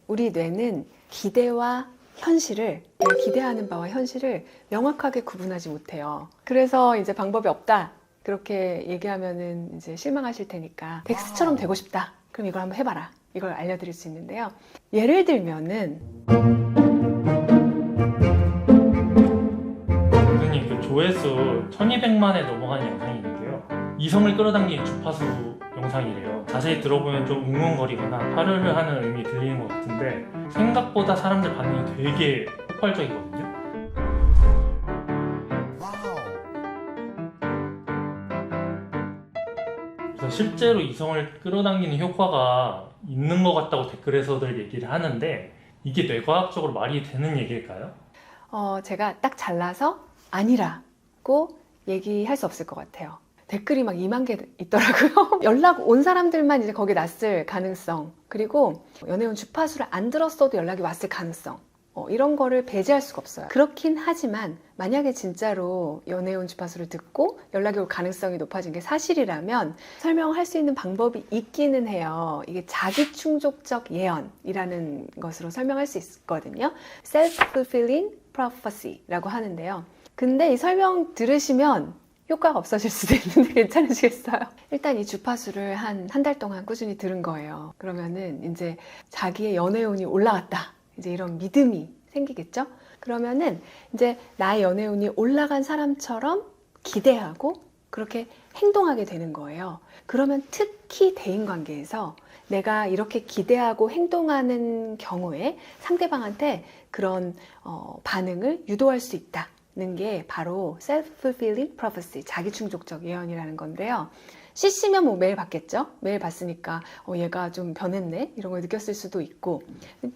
우리 뇌는 기대와 현실을, 내가 기대하는 바와 현실을 명확하게 구분하지 못해요. 그래서 이제 방법이 없다, 그렇게 얘기하면은 이제 실망하실 테니까 덱스처럼 되고 싶다, 그럼 이걸 한번 해봐라, 이걸 알려드릴 수 있는데요. 예를 들면은 선생님, 그 조회수 1200만에 넘어가는 영상이 있는데요. 이성을 끌어당기는 주파수 영상이래요. 자세히 들어보면 좀 웅웅거리거나 파르르 하는 음이 들리는 것 같은데 생각보다 사람들 반응이 되게 폭발적이거든요. 그래서 실제로 이성을 끌어당기는 효과가 있는 것 같다고 댓글에서들 얘기를 하는데 이게 뇌과학적으로 말이 되는 얘기일까요? 제가 딱 잘라서 아니라고 얘기할 수 없을 것 같아요. 댓글이 막 2만 개 있더라고요. 연락 온 사람들만 이제 거기 났을 가능성, 그리고 연애운 주파수를 안 들었어도 연락이 왔을 가능성, 이런 거를 배제할 수가 없어요. 그렇긴 하지만 만약에 진짜로 연애운 주파수를 듣고 연락이 올 가능성이 높아진 게 사실이라면 설명할 수 있는 방법이 있기는 해요. 이게 자기충족적 예언이라는 것으로 설명할 수 있거든요. Self-fulfilling prophecy라고 하는데요. 근데 이 설명 들으시면 효과가 없어질 수도 있는데 괜찮으시겠어요? 일단 이 주파수를 한 달 동안 꾸준히 들은 거예요. 그러면은 이제 자기의 연애운이 올라갔다, 이제 이런 믿음이 생기겠죠? 그러면은 이제 나의 연애운이 올라간 사람처럼 기대하고 그렇게 행동하게 되는 거예요. 그러면 특히 대인관계에서 내가 이렇게 기대하고 행동하는 경우에 상대방한테 그런 반응을 유도할 수 있다 는 게 바로 self-fulfilling prophecy, 자기충족적 예언이라는 건데요. CC면 뭐 매일 봤겠죠? 매일 봤으니까 얘가 좀 변했네, 이런 걸 느꼈을 수도 있고,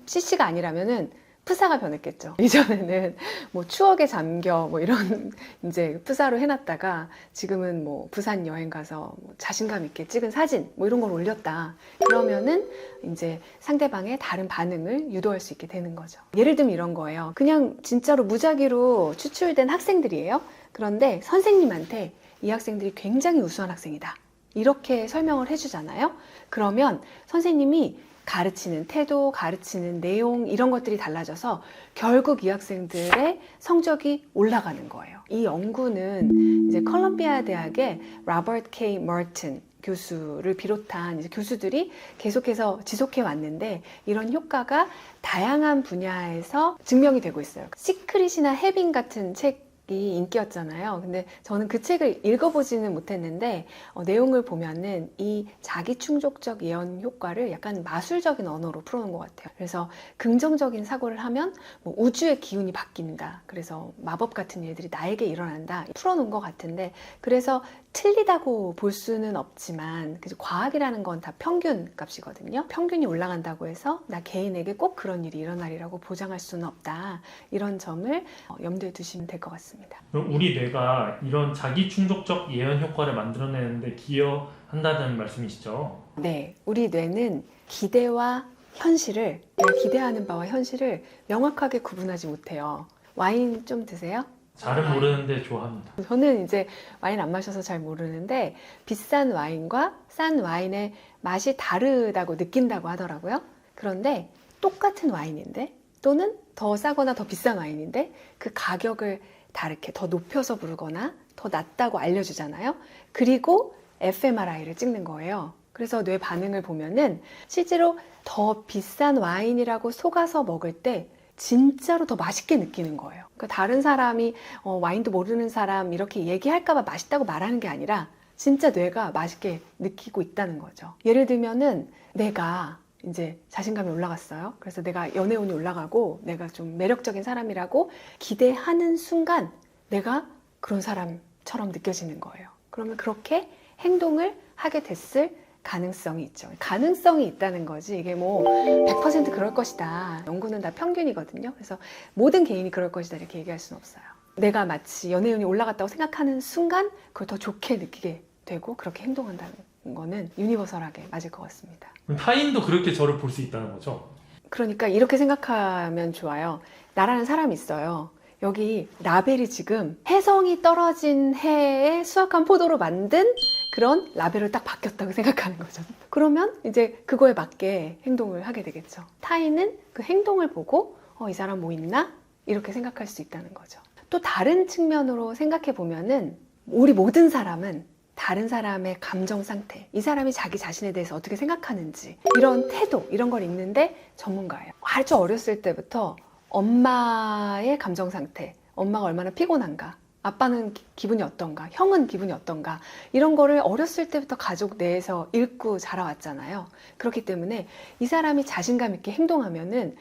CC가 아니라면은 프사가 변했겠죠. 이전에는 뭐 추억에 잠겨 뭐 이런 이제 프사로 해놨다가 지금은 뭐 부산 여행 가서 뭐 자신감 있게 찍은 사진 뭐 이런 걸 올렸다, 그러면은 이제 상대방의 다른 반응을 유도할 수 있게 되는 거죠. 예를 들면 이런 거예요. 그냥 진짜로 무작위로 추출된 학생들이에요. 그런데 선생님한테 이 학생들이 굉장히 우수한 학생이다, 이렇게 설명을 해주잖아요. 그러면 선생님이 가르치는 태도, 가르치는 내용, 이런 것들이 달라져서 결국 이 학생들의 성적이 올라가는 거예요. 이 연구는 이제 컬럼비아 대학의 로버트 K. 머튼 교수를 비롯한 이제 교수들이 계속해서 지속해 왔는데, 이런 효과가 다양한 분야에서 증명이 되고 있어요. 시크릿이나 헤빈 같은 책 인기였잖아요. 근데 저는 그 책을 읽어보지는 못했는데 내용을 보면은 이 자기충족적 예언 효과를 약간 마술적인 언어로 풀어놓은 것 같아요. 그래서 긍정적인 사고를 하면 뭐 우주의 기운이 바뀐다, 그래서 마법 같은 일들이 나에게 일어난다, 풀어놓은 것 같은데, 그래서 틀리다고 볼 수는 없지만 과학이라는 건 다 평균 값이거든요. 평균이 올라간다고 해서 나 개인에게 꼭 그런 일이 일어나리라고 보장할 수는 없다, 이런 점을 염두에 두시면 될 것 같습니다. 그럼 우리 뇌가 이런 자기충족적 예언 효과를 만들어내는데 기여한다는 말씀이시죠? 네, 우리 뇌는 기대와 현실을, 내가 기대하는 바와 현실을 명확하게 구분하지 못해요. 와인 좀 드세요? 잘은 모르는데 좋아합니다. 저는 이제 와인 안 마셔서 잘 모르는데 비싼 와인과 싼 와인의 맛이 다르다고 느낀다고 하더라고요. 그런데 똑같은 와인인데, 또는 더 싸거나 더 비싼 와인인데 그 가격을 다르게 더 높여서 부르거나 더 낮다고 알려주잖아요. 그리고 fMRI를 찍는 거예요. 그래서 뇌 반응을 보면은 실제로 더 비싼 와인이라고 속아서 먹을 때 진짜로 더 맛있게 느끼는 거예요. 그러니까 다른 사람이 와인도 모르는 사람 이렇게 얘기할까봐 맛있다고 말하는 게 아니라 진짜 뇌가 맛있게 느끼고 있다는 거죠. 예를 들면은 내가 이제 자신감이 올라갔어요. 그래서 내가 연애운이 올라가고 내가 좀 매력적인 사람이라고 기대하는 순간 내가 그런 사람처럼 느껴지는 거예요. 그러면 그렇게 행동을 하게 됐을 가능성이 있죠. 가능성이 있다는 거지, 이게 뭐 100% 그럴 것이다, 연구는 다 평균이거든요. 그래서 모든 개인이 그럴 것이다 이렇게 얘기할 수는 없어요. 내가 마치 연애운이 올라갔다고 생각하는 순간 그걸 더 좋게 느끼게 되고 그렇게 행동한다는 거는 유니버설하게 맞을 것 같습니다. 그럼 타인도 그렇게 저를 볼 수 있다는 거죠? 그러니까 이렇게 생각하면 좋아요. 나라는 사람이 있어요. 여기 라벨이 지금 혜성이 떨어진 해에 수확한 포도로 만든 그런 라벨을 딱 바뀌었다고 생각하는 거죠. 그러면 이제 그거에 맞게 행동을 하게 되겠죠. 타인은 그 행동을 보고 이 사람 뭐 있나? 이렇게 생각할 수 있다는 거죠. 또 다른 측면으로 생각해 보면은 우리 모든 사람은 다른 사람의 감정 상태, 이 사람이 자기 자신에 대해서 어떻게 생각하는지 이런 태도, 이런 걸 읽는데 전문가예요. 아주 어렸을 때부터 엄마의 감정 상태, 엄마가 얼마나 피곤한가, 아빠는 기분이 어떤가, 형은 기분이 어떤가, 이런 거를 어렸을 때부터 가족 내에서 읽고 자라왔잖아요. 그렇기 때문에 이 사람이 자신감 있게 행동하면은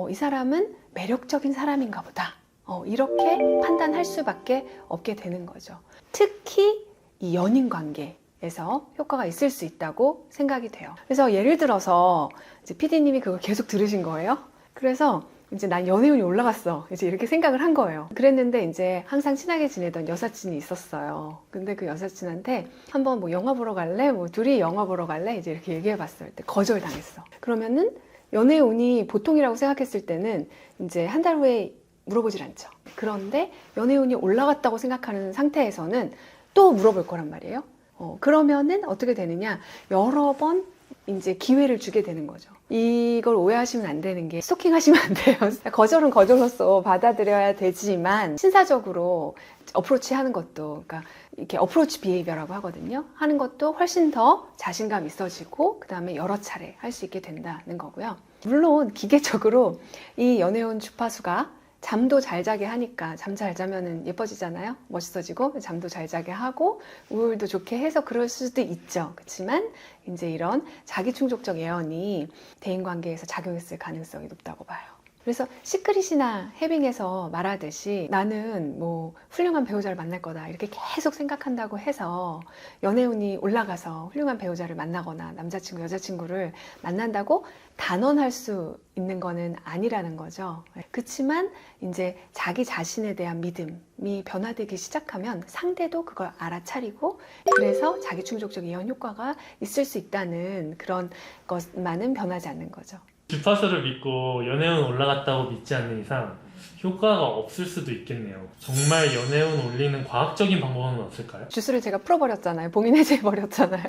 이 사람은 매력적인 사람인가 보다, 이렇게 판단할 수밖에 없게 되는 거죠. 특히 이 연인 관계에서 효과가 있을 수 있다고 생각이 돼요. 그래서 예를 들어서 이제 PD님이 그걸 계속 들으신 거예요. 그래서 이제 난 연애운이 올라갔어, 이제 이렇게 생각을 한 거예요. 그랬는데 이제 항상 친하게 지내던 여사친이 있었어요. 근데 그 여사친한테 한번 뭐 영화 보러 갈래? 뭐 둘이 영화 보러 갈래? 이제 이렇게 얘기해 봤을 때 거절당했어. 그러면은 연애운이 보통이라고 생각했을 때는 이제 한 달 후에 물어보질 않죠. 그런데 연애운이 올라갔다고 생각하는 상태에서는 또 물어볼 거란 말이에요. 그러면은 어떻게 되느냐, 여러 번 이제 기회를 주게 되는 거죠. 이걸 오해하시면 안 되는 게, 스토킹 하시면 안 돼요. 거절은 거절로서 받아들여야 되지만 신사적으로 어프로치 하는 것도, 그러니까 이렇게 어프로치 비헤이비어라고 하거든요. 하는 것도 훨씬 더 자신감 있어지고 그 다음에 여러 차례 할 수 있게 된다는 거고요. 물론 기계적으로 이 연애운 주파수가 잠도 잘 자게 하니까, 잠 잘 자면은 예뻐지잖아요. 멋있어지고 잠도 잘 자게 하고 우울도 좋게 해서 그럴 수도 있죠. 그렇지만 이제 이런 자기충족적 예언이 대인관계에서 작용했을 가능성이 높다고 봐요. 그래서 시크릿이나 해빙에서 말하듯이 나는 뭐 훌륭한 배우자를 만날 거다 이렇게 계속 생각한다고 해서 연애운이 올라가서 훌륭한 배우자를 만나거나 남자친구, 여자친구를 만난다고 단언할 수 있는 거는 아니라는 거죠. 그렇지만 이제 자기 자신에 대한 믿음이 변화되기 시작하면 상대도 그걸 알아차리고, 그래서 자기 충족적 예언 효과가 있을 수 있다는 그런 것만은 변하지 않는 거죠. 주파수를 믿고 연애운 올라갔다고 믿지 않는 이상 효과가 없을 수도 있겠네요. 정말 연애운 올리는 과학적인 방법은 없을까요? 주스를 제가 풀어버렸잖아요. 봉인 해제해버렸잖아요.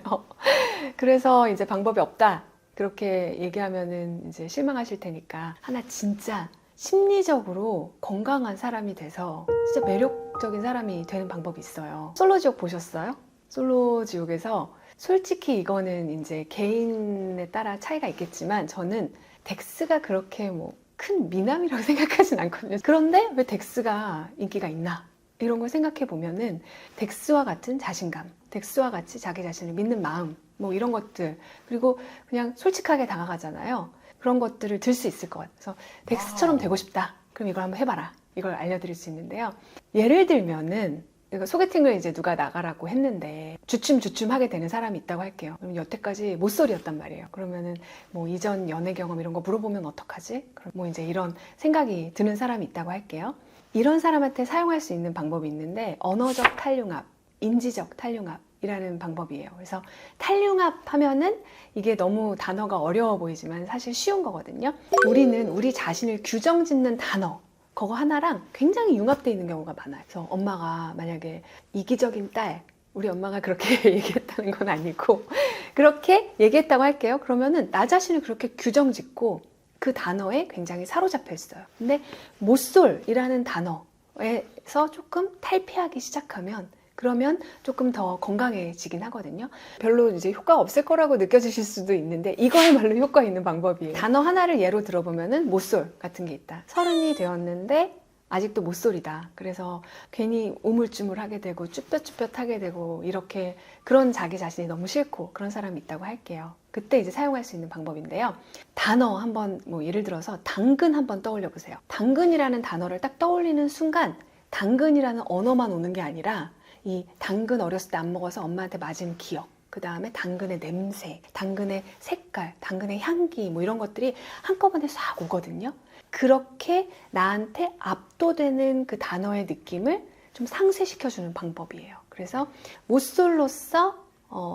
그래서 이제 방법이 없다, 그렇게 얘기하면은 이제 실망하실 테니까, 하나 진짜 심리적으로 건강한 사람이 돼서 진짜 매력적인 사람이 되는 방법이 있어요. 솔로지옥 보셨어요? 솔로지옥에서 솔직히 이거는 이제 개인에 따라 차이가 있겠지만 저는 덱스가 그렇게 뭐 큰 미남이라고 생각하진 않거든요. 그런데 왜 덱스가 인기가 있나? 이런 걸 생각해 보면은 덱스와 같은 자신감, 덱스와 같이 자기 자신을 믿는 마음, 뭐 이런 것들, 그리고 그냥 솔직하게 다가가잖아요. 그런 것들을 들 수 있을 것 같아서 덱스처럼 되고 싶다. 그럼 이걸 한번 해봐라. 이걸 알려드릴 수 있는데요. 예를 들면은 소개팅을 이제 누가 나가라고 했는데 주춤주춤 하게 되는 사람이 있다고 할게요. 그럼 여태까지 모쏠이었단 말이에요. 그러면은 뭐 이전 연애 경험 이런 거 물어보면 어떡하지? 그럼 뭐 이제 이런 생각이 드는 사람이 있다고 할게요. 이런 사람한테 사용할 수 있는 방법이 있는데, 언어적 탈융합, 인지적 탈융합이라는 방법이에요. 그래서 탈융합 하면은 이게 너무 단어가 어려워 보이지만 사실 쉬운 거거든요. 우리는 우리 자신을 규정짓는 단어, 그거 하나랑 굉장히 융합되어 있는 경우가 많아요. 그래서 엄마가 만약에 이기적인 딸, 우리 엄마가 그렇게 얘기했다는 건 아니고 그렇게 얘기했다고 할게요. 그러면은 나 자신을 그렇게 규정짓고 그 단어에 굉장히 사로잡혀 있어요. 근데 모쏠이라는 단어에서 조금 탈피하기 시작하면, 그러면 조금 더 건강해지긴 하거든요. 별로 이제 효과가 없을 거라고 느껴지실 수도 있는데 이거야말로 효과 있는 방법이에요. 단어 하나를 예로 들어보면은 모쏠 같은 게 있다. 30이 되었는데 아직도 모쏠이다. 그래서 괜히 우물쭈물하게 되고 쭈뼛쭈뼛하게 되고, 이렇게 그런 자기 자신이 너무 싫고 그런 사람이 있다고 할게요. 그때 이제 사용할 수 있는 방법인데요. 단어 한번, 뭐 예를 들어서 당근 한번 떠올려 보세요. 당근이라는 단어를 딱 떠올리는 순간 당근이라는 언어만 오는 게 아니라 이 당근 어렸을 때 안 먹어서 엄마한테 맞은 기억, 그 다음에 당근의 냄새, 당근의 색깔, 당근의 향기, 뭐 이런 것들이 한꺼번에 싹 오거든요. 그렇게 나한테 압도되는 그 단어의 느낌을 좀 상쇄시켜주는 방법이에요. 그래서 모쏠로서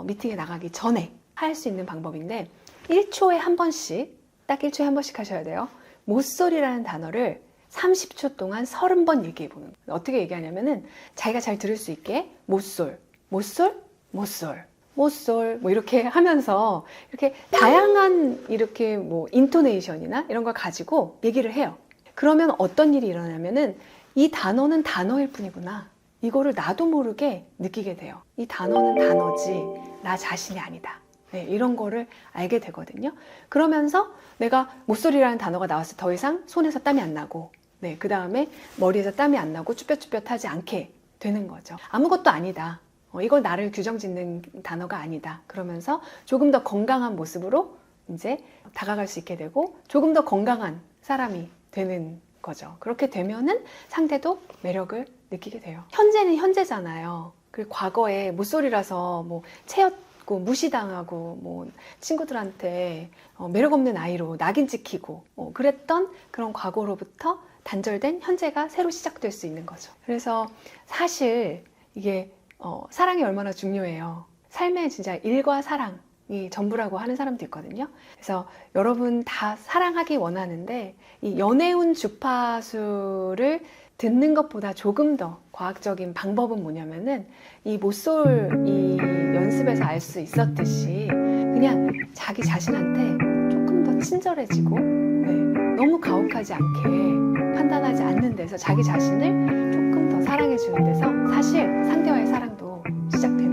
미팅에 나가기 전에 할 수 있는 방법인데, 1초에 한 번씩, 딱 1초에 한 번씩 하셔야 돼요. 모쏠이라는 단어를 30초 동안 30번 얘기해보는 거예요. 어떻게 얘기하냐면은 자기가 잘 들을 수 있게 모쏠, 모쏠, 모쏠, 모쏠 뭐 이렇게 하면서 이렇게 다양한 이렇게 뭐 인토네이션이나 이런 걸 가지고 얘기를 해요. 그러면 어떤 일이 일어나면은 이 단어는 단어일 뿐이구나. 이거를 나도 모르게 느끼게 돼요. 이 단어는 단어지 나 자신이 아니다. 네, 이런 거를 알게 되거든요. 그러면서 내가 모쏠이라는 단어가 나왔을 때 더 이상 손에서 땀이 안 나고, 네, 그 다음에 머리에서 땀이 안 나고 쭈뼛쭈뼛하지 않게 되는 거죠. 아무것도 아니다. 이건 나를 규정 짓는 단어가 아니다. 그러면서 조금 더 건강한 모습으로 이제 다가갈 수 있게 되고 조금 더 건강한 사람이 되는 거죠. 그렇게 되면은 상대도 매력을 느끼게 돼요. 현재는 현재잖아요. 그리고 과거에 모쏠이라서 뭐 채였고 무시당하고 뭐 친구들한테 매력 없는 아이로 낙인 찍히고 그랬던 그런 과거로부터 단절된 현재가 새로 시작될 수 있는 거죠. 그래서 사실 이게 사랑이 얼마나 중요해요. 삶에 진짜 일과 사랑이 전부라고 하는 사람도 있거든요. 그래서 여러분 다 사랑하기 원하는데 이 연애운 주파수를 듣는 것보다 조금 더 과학적인 방법은 뭐냐면은 이 모쏠 이 연습에서 알 수 있었듯이 그냥 자기 자신한테 조금 더 친절해지고 네, 너무 가혹하지 않게 판단하지 않는 데서 자기 자신을 조금 더 사랑해 주는 데서 사실 상대와의 사랑도 시작되는